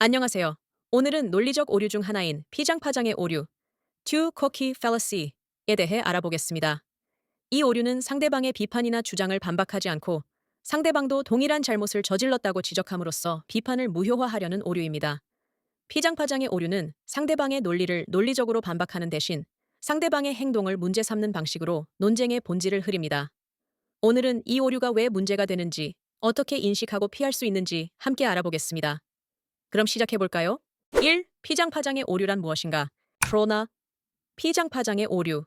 안녕하세요. 오늘은 논리적 오류 중 하나인 피장파장의 오류, two cookie fallacy에 대해 알아보겠습니다. 이 오류는 상대방의 비판이나 주장을 반박하지 않고 상대방도 동일한 잘못을 저질렀다고 지적함으로써 비판을 무효화하려는 오류입니다. 피장파장의 오류는 상대방의 논리를 논리적으로 반박하는 대신 상대방의 행동을 문제 삼는 방식으로 논쟁의 본질을 흐립니다. 오늘은 이 오류가 왜 문제가 되는지, 어떻게 인식하고 피할 수 있는지 함께 알아보겠습니다. 그럼 시작해볼까요? 1. 피장파장의 오류란 무엇인가? 프로나 피장파장의 오류,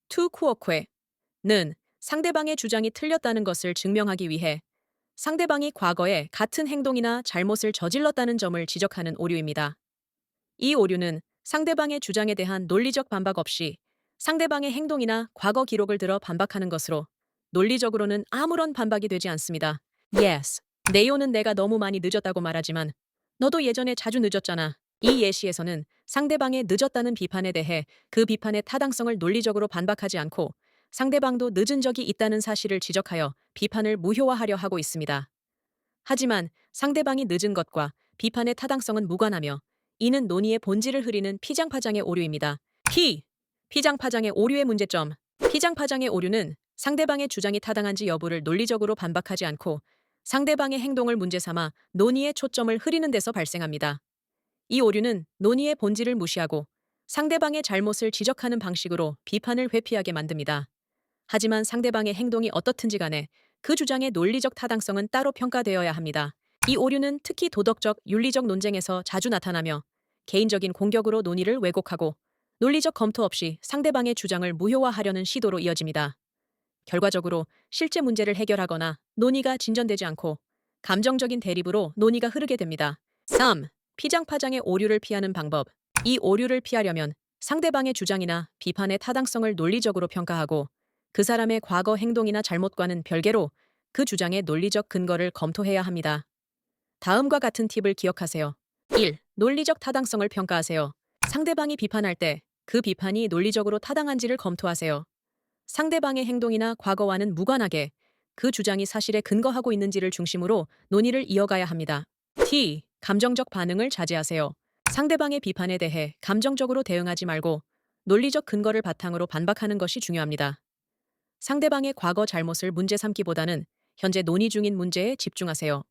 투 쿠어퀘는 상대방의 주장이 틀렸다는 것을 증명하기 위해 상대방이 과거에 같은 행동이나 잘못을 저질렀다는 점을 지적하는 오류입니다. 이 오류는 상대방의 주장에 대한 논리적 반박 없이 상대방의 행동이나 과거 기록을 들어 반박하는 것으로 논리적으로는 아무런 반박이 되지 않습니다. Yes. 네오는 내가 너무 많이 늦었다고 말하지만 너도 예전에 자주 늦었잖아. 이 예시에서는 상대방의 늦었다는 비판에 대해 그 비판의 타당성을 논리적으로 반박하지 않고 상대방도 늦은 적이 있다는 사실을 지적하여 비판을 무효화하려 하고 있습니다. 하지만 상대방이 늦은 것과 비판의 타당성은 무관하며 이는 논의의 본질을 흐리는 피장파장의 오류입니다. 피장파장의 오류의 문제점. 피장파장의 오류는 상대방의 주장이 타당한지 여부를 논리적으로 반박하지 않고 상대방의 행동을 문제 삼아 논의의 초점을 흐리는 데서 발생합니다. 이 오류는 논의의 본질을 무시하고 상대방의 잘못을 지적하는 방식으로 비판을 회피하게 만듭니다. 하지만 상대방의 행동이 어떻든지 간에 그 주장의 논리적 타당성은 따로 평가되어야 합니다. 이 오류는 특히 도덕적, 윤리적 논쟁에서 자주 나타나며 개인적인 공격으로 논의를 왜곡하고 논리적 검토 없이 상대방의 주장을 무효화하려는 시도로 이어집니다. 결과적으로 실제 문제를 해결하거나 논의가 진전되지 않고 감정적인 대립으로 논의가 흐르게 됩니다. 3. 피장파장의 오류를 피하는 방법. 이 오류를 피하려면 상대방의 주장이나 비판의 타당성을 논리적으로 평가하고 그 사람의 과거 행동이나 잘못과는 별개로 그 주장의 논리적 근거를 검토해야 합니다. 다음과 같은 팁을 기억하세요. 1. 논리적 타당성을 평가하세요. 상대방이 비판할 때 그 비판이 논리적으로 타당한지를 검토하세요. 상대방의 행동이나 과거와는 무관하게 그 주장이 사실에 근거하고 있는지를 중심으로 논의를 이어가야 합니다. 감정적 반응을 자제하세요. 상대방의 비판에 대해 감정적으로 대응하지 말고 논리적 근거를 바탕으로 반박하는 것이 중요합니다. 상대방의 과거 잘못을 문제 삼기보다는 현재 논의 중인 문제에 집중하세요.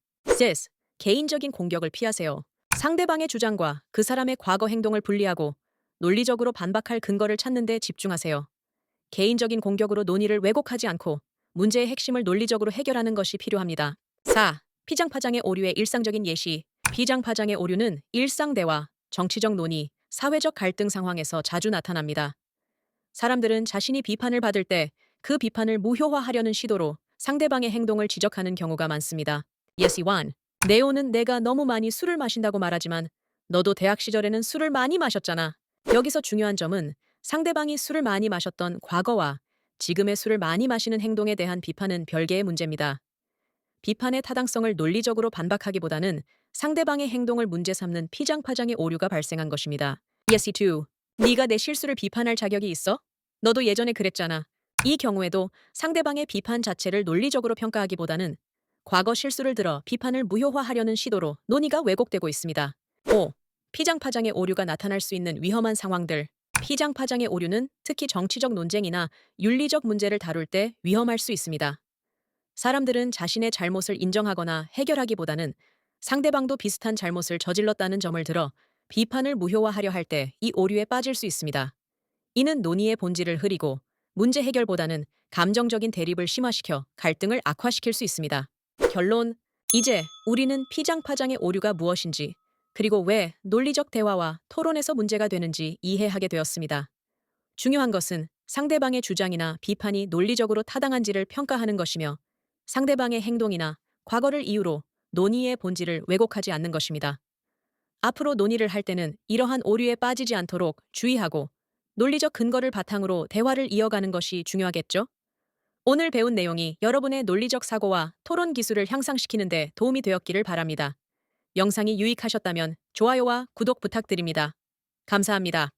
개인적인 공격을 피하세요. 상대방의 주장과 그 사람의 과거 행동을 분리하고 논리적으로 반박할 근거를 찾는 데 집중하세요. 개인적인 공격으로 논의를 왜곡하지 않고 문제의 핵심을 논리적으로 해결하는 것이 필요합니다. 4. 피장파장의 오류의 일상적인 예시. 피장파장의 오류는 일상 대화, 정치적 논의, 사회적 갈등 상황에서 자주 나타납니다. 사람들은 자신이 비판을 받을 때 그 비판을 무효화하려는 시도로 상대방의 행동을 지적하는 경우가 많습니다. 예시 1. 네오는 내가 너무 많이 술을 마신다고 말하지만 너도 대학 시절에는 술을 많이 마셨잖아. 여기서 중요한 점은 상대방이 술을 많이 마셨던 과거와 지금의 술을 많이 마시는 행동에 대한 비판은 별개의 문제입니다. 비판의 타당성을 논리적으로 반박하기보다는 상대방의 행동을 문제 삼는 피장파장의 오류가 발생한 것입니다. 예시 2. 네가 내 실수를 비판할 자격이 있어? 너도 예전에 그랬잖아. 이 경우에도 상대방의 비판 자체를 논리적으로 평가하기보다는 과거 실수를 들어 비판을 무효화하려는 시도로 논의가 왜곡되고 있습니다. 5. 피장파장의 오류가 나타날 수 있는 위험한 상황들. 피장파장의 오류는 특히 정치적 논쟁이나 윤리적 문제를 다룰 때 위험할 수 있습니다. 사람들은 자신의 잘못을 인정하거나 해결하기보다는 상대방도 비슷한 잘못을 저질렀다는 점을 들어 비판을 무효화하려 할 때 이 오류에 빠질 수 있습니다. 이는 논의의 본질을 흐리고 문제 해결보다는 감정적인 대립을 심화시켜 갈등을 악화시킬 수 있습니다. 결론. 이제 우리는 피장파장의 오류가 무엇인지 그리고 왜 논리적 대화와 토론에서 문제가 되는지 이해하게 되었습니다. 중요한 것은 상대방의 주장이나 비판이 논리적으로 타당한지를 평가하는 것이며 상대방의 행동이나 과거를 이유로 논의의 본질을 왜곡하지 않는 것입니다. 앞으로 논의를 할 때는 이러한 오류에 빠지지 않도록 주의하고 논리적 근거를 바탕으로 대화를 이어가는 것이 중요하겠죠? 오늘 배운 내용이 여러분의 논리적 사고와 토론 기술을 향상시키는 데 도움이 되었기를 바랍니다. 영상이 유익하셨다면 좋아요와 구독 부탁드립니다. 감사합니다.